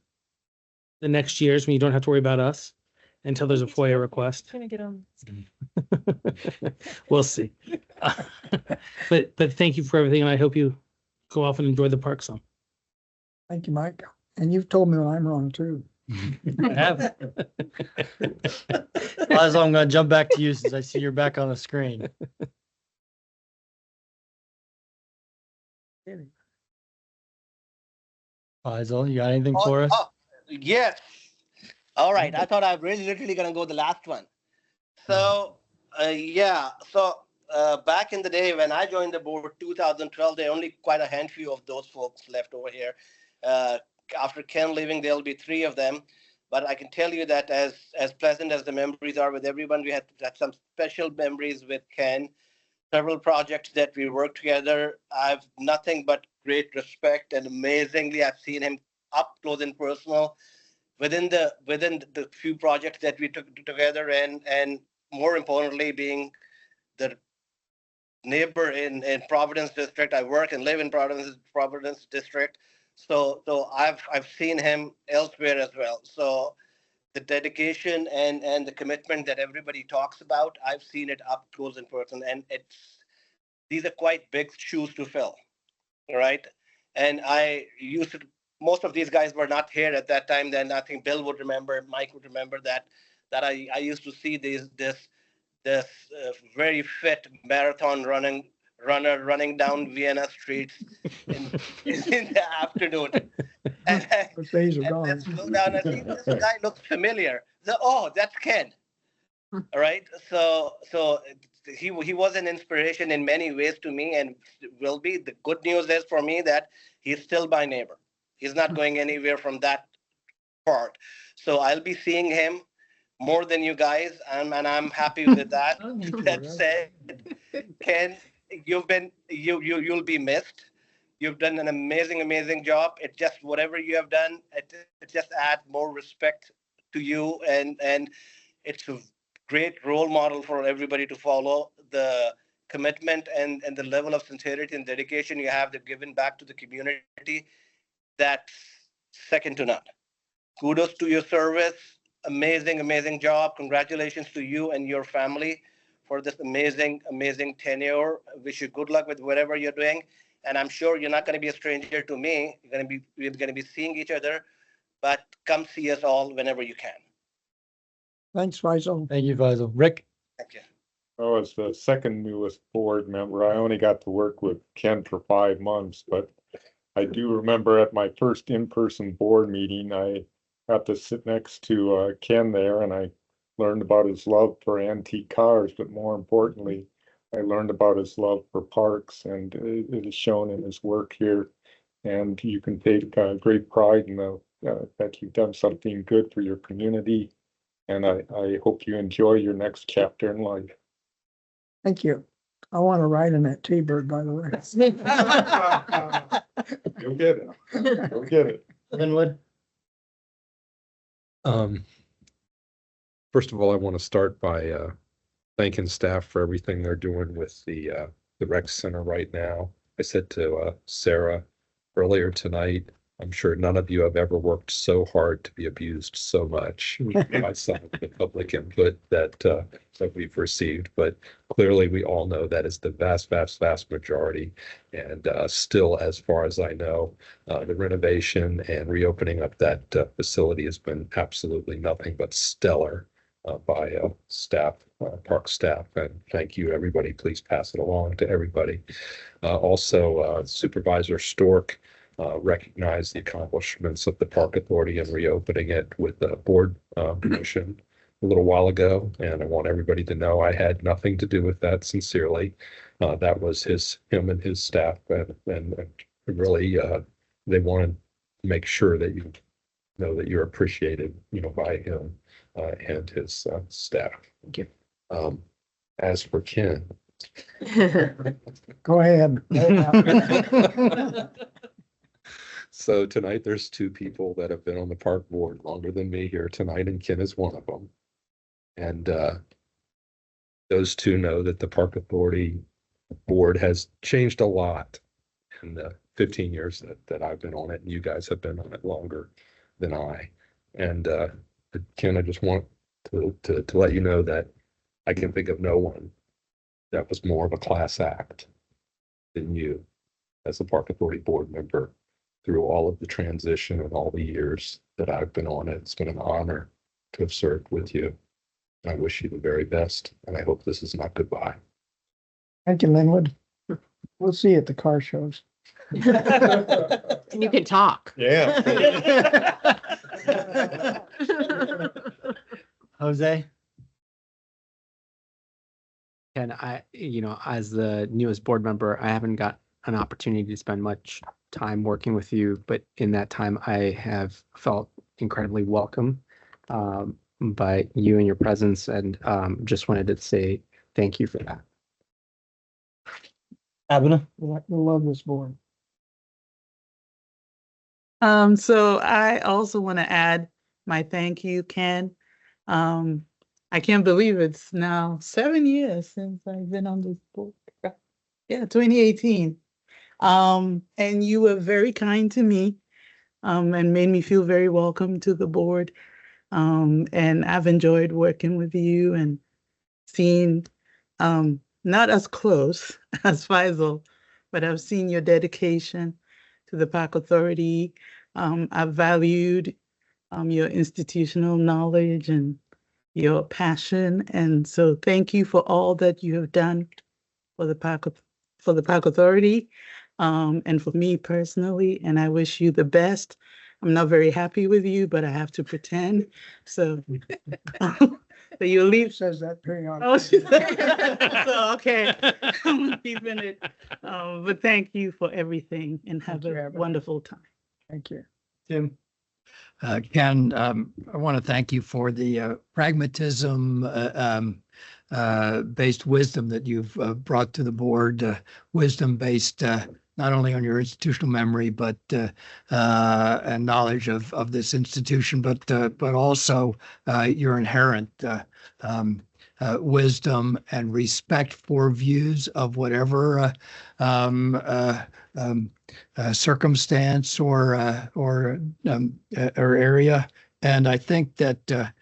the next years when you don't have to worry about us until there's a FOIA request. Gonna get on. We'll see. But thank you for everything, and I hope you go off and enjoy the park some. Thank you, Mike. And you've told me when I'm wrong too. I have. As I'm gonna jump back to you since I see you're back on the screen. Faisal, you got anything for us? Yes. All right. I thought I was really literally going to go the last one. So, back in the day when I joined the board, 2012, there are only quite a handful of those folks left over here. After Ken leaving, there'll be 3 of them. But I can tell you that as pleasant as the memories are with everyone, we had some special memories with Ken. Several projects that we worked together. I've nothing but great respect, and amazingly, I've seen him up close and personal within the few projects that we took together, and more importantly, being the neighbor in Providence District. I work and live in Providence District, so I've seen him elsewhere as well. So the dedication and the commitment that everybody talks about, I've seen it up close in person, and these are quite big shoes to fill, right? And most of these guys were not here at that time. Then I think Bill would remember, Mike would remember that I used to see this very fit marathon runner running down Vienna streets in the afternoon. And Those days are gone. then slow down and see this guy looks familiar. That's Ken. All right. So he was an inspiration in many ways to me, and will be. The good news is for me that he's still my neighbor. He's not going anywhere from that part. So I'll be seeing him more than you guys, and I'm happy with that. That said, Ken, you'll be missed. You've done an amazing job. It just, whatever you have done, it just adds more respect to you, and it's a great role model for everybody to follow. The commitment and the level of sincerity and dedication you have to giving back to the community, that's second to none. Kudos to your service. Amazing job. Congratulations to you and your family for this amazing tenure. Wish you good luck with whatever you're doing. And I'm sure you're not going to be a stranger to me. We're going to be seeing each other, but come see us all whenever you can. Thanks, Faisal. Thank you, Faisal. Rick? Thank you. I was the second newest board member. I only got to work with Ken for 5 months, but I do remember at my first in-person board meeting, I got to sit next to Ken there, and I learned about his love for antique cars, but more importantly, I learned about his love for parks, and it is shown in his work here And you can take great pride in that you've done something good for your community. And I hope you enjoy your next chapter in life. Thank you. I want to ride in that T-Bird, by the way. You'll get it. You'll get it. Linwood? First of all, I want to start by thanking staff for everything they're doing with the rec center right now. I said to Sarah earlier tonight, I'm sure none of you have ever worked so hard to be abused so much by some of the public input that we've received. But clearly, we all know that is the vast majority. And still, as far as I know, the renovation and reopening of that facility has been absolutely nothing but stellar by staff, park staff. And thank you, everybody. Please pass it along to everybody. Also, Supervisor Stork recognized the accomplishments of the Park Authority in reopening it with a board motion a little while ago. And I want everybody to know I had nothing to do with that, sincerely. That was him and his staff, and really they wanted to make sure that you know that you're appreciated, by him and his staff. Thank you. As for Ken. Go ahead. So tonight, there's two people that have been on the park board longer than me here tonight, and Ken is one of them. And those two know that the Park Authority board has changed a lot in the 15 years that I've been on it, and you guys have been on it longer than I. And Ken, I just want to let you know that I can think of no one that was more of a class act than you as a Park Authority board member through all of the transition and all the years that I've been on it. It's been an honor to have served with you. I wish you the very best, and I hope this is not goodbye. Thank you, Linwood. We'll see you at the car shows. And you can talk. Yeah. Jose? And as the newest board member, I haven't got an opportunity to spend much time working with you, but in that time I have felt incredibly welcome by you and your presence, and just wanted to say thank you for that. Abena? We love this board. So I also want to add my thank you, Ken. I can't believe it's now 7 years since I've been on this board. Yeah, 2018. And you were very kind to me, and made me feel very welcome to the board. And I've enjoyed working with you and seeing, not as close as Faisal, but I've seen your dedication to the Park Authority. I've valued your institutional knowledge and your passion. And so thank you for all that you have done for the Park Authority, and for me personally. And I wish you the best. I'm not very happy with you, but I have to pretend. So, so you'll leave. Says that periodically. Oh, she said, so, okay, I'm keeping it. But thank you for everything, and have a wonderful time. Thank you. Tim? Ken, I want to thank you for the pragmatism based wisdom that you've brought to the board, wisdom based not only on your institutional memory, but and knowledge of this institution, but also your inherent wisdom and respect for views of whatever circumstance or area. And I think that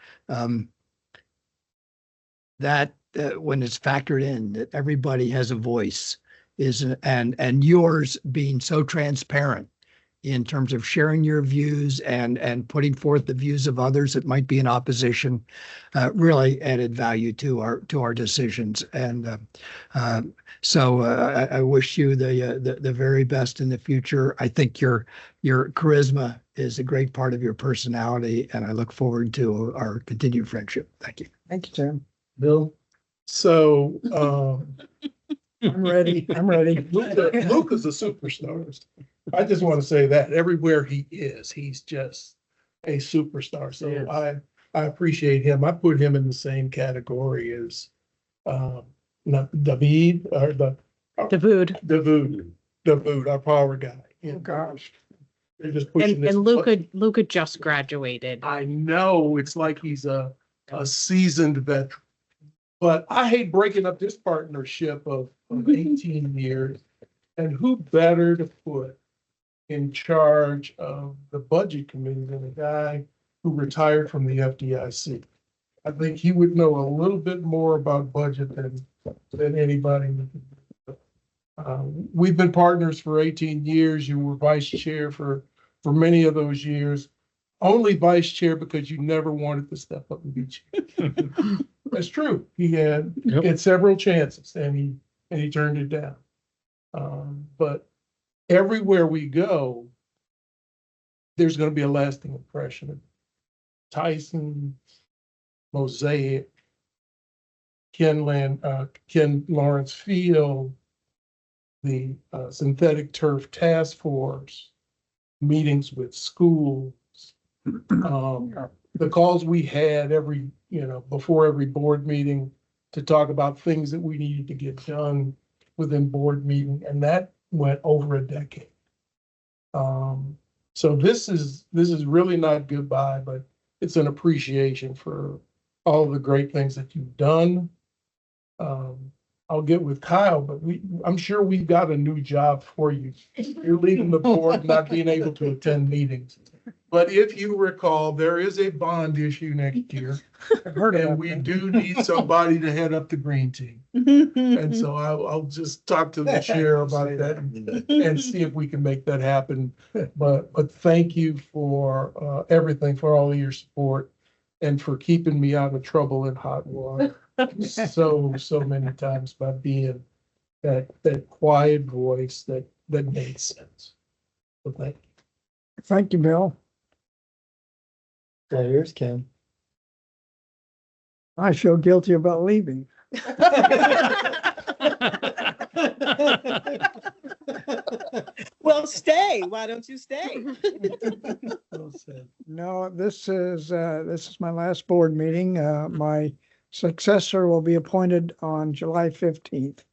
when it's factored in that everybody has a voice and yours being so transparent in terms of sharing your views and putting forth the views of others that might be in opposition, really added value to our decisions. And so I wish you the very best in the future. I think your charisma is a great part of your personality, and I look forward to our continued friendship. Thank you. Thank you, Tim. Bill? So, I'm ready. I'm ready. Luca's a superstar. I just want to say that everywhere he is, he's just a superstar. So I appreciate him. I put him in the same category as David or David, our power guy. Oh, gosh. They're just pushing And this. Luca just graduated. I know it's like he's a seasoned veteran. But I hate breaking up this partnership of 18 years. And who better to put in charge of the budget committee than a guy who retired from the FDIC? I think he would know a little bit more about budget than anybody. We've been partners for 18 years. You were vice chair for many of those years. Only vice chair because you never wanted to step up and be chair. That's true. He had several chances and he turned it down. But everywhere we go, there's going to be a lasting impression of Tyson, Mosaic, Ken Lawrence Field, the synthetic turf task force, meetings with schools, the calls we had before every board meeting to talk about things that we needed to get done within board meeting, and that went over a decade. So this is really not goodbye, but it's an appreciation for all the great things that you've done. I'll get with Kyle, but I'm sure we've got a new job for you. You're leaving the board, not being able to attend meetings. But if you recall, there is a bond issue next year. And we do need somebody to head up the green team. And so I'll just talk to the chair about that and see if we can make that happen. But thank you for everything, for all of your support and for keeping me out of trouble in hot water so many times by being that quiet voice that made sense. So thank you. Thank you, Bill. Here's Ken. I feel guilty about leaving. Well, stay. Why don't you stay? No, this is my last board meeting. My successor will be appointed on July 15th.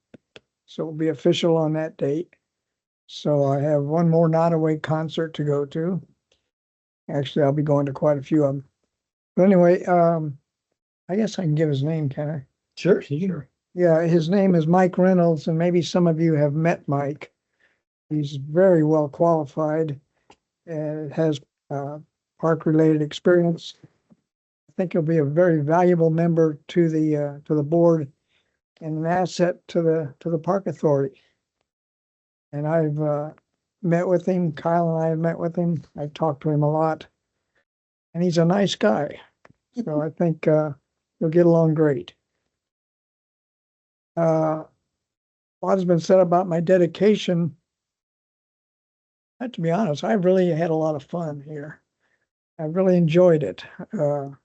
So it'll be official on that date. So I have one more Nottoway concert to go to. Actually, I'll be going to quite a few of them. But anyway, I guess I can give his name, can I? Sure. Yeah, his name is Mike Reynolds, and maybe some of you have met Mike. He's very well qualified and has park-related experience. I think he'll be a very valuable member to the board and an asset to the park authority. And I've met with him. Kyle and I have met with him. I've talked to him a lot, and he's a nice guy. So I think you'll get along great. A lot has been said about my dedication. To be honest, I've really had a lot of fun here. I've really enjoyed it. In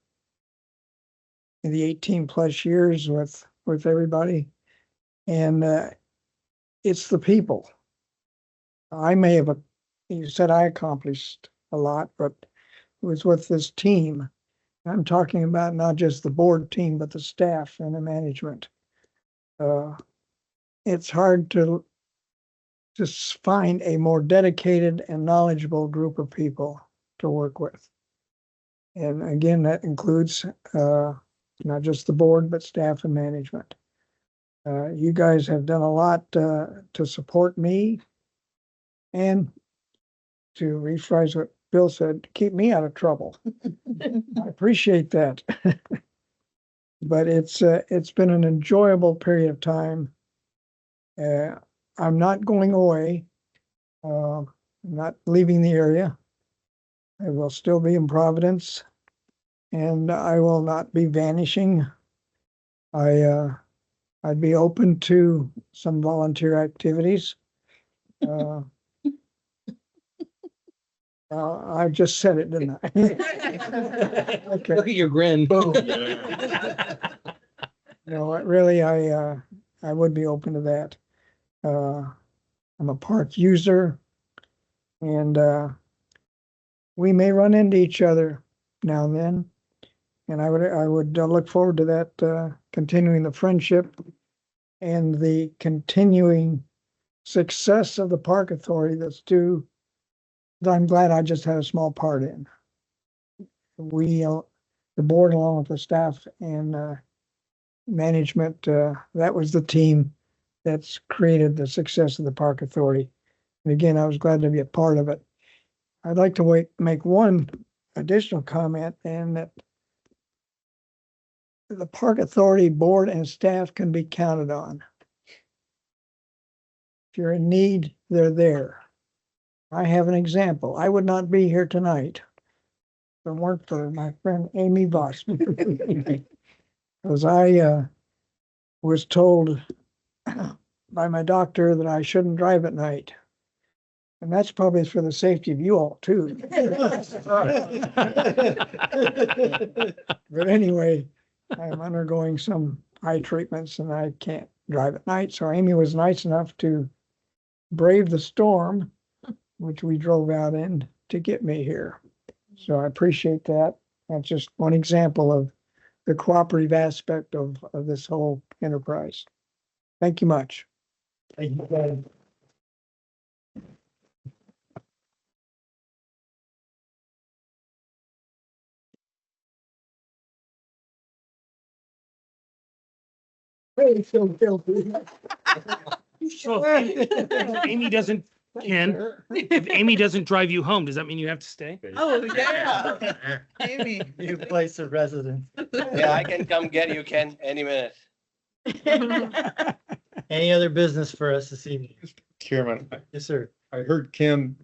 the 18 plus years with everybody, and it's the people. You said I accomplished a lot, but it was with this team. I'm talking about not just the board team, but the staff and the management. It's hard to just find a more dedicated and knowledgeable group of people to work with. And again, that includes not just the board, but staff and management. You guys have done a lot to support me and to rephrase what Bill said, to keep me out of trouble. I appreciate that. But it's been an enjoyable period of time. I'm not going away. I'm not leaving the area. I will still be in Providence, and I will not be vanishing. I'd be open to some volunteer activities. I just said it, didn't I? Okay. Look at your grin. No, really, I would be open to that. I'm a park user. And we may run into each other now and then. And I would look forward to that, continuing the friendship and the continuing success of the park authority that I'm glad I just had a small part in. We, the board along with the staff and management, that was the team that's created the success of the park authority. And again, I was glad to be a part of it. I'd like to make one additional comment, and that the park authority board and staff can be counted on. If you're in need, they're there. I have an example. I would not be here tonight if it weren't for my friend Amy Voss. Because I was told by my doctor that I shouldn't drive at night. And that's probably for the safety of you all too. But anyway, I'm undergoing some eye treatments and I can't drive at night. So Amy was nice enough to brave the storm, which we drove out in to get me here. So I appreciate that. That's just one example of the cooperative aspect of this whole enterprise. Thank you much. Thank you, guys. So if Amy doesn't, Ken, if Amy doesn't drive you home, does that mean you have to stay? Oh, yeah. Amy. New place of residence. Yeah, I can come get you, Ken, any minute. Any other business for us this evening? Chairman, Yes, sir. I heard Ken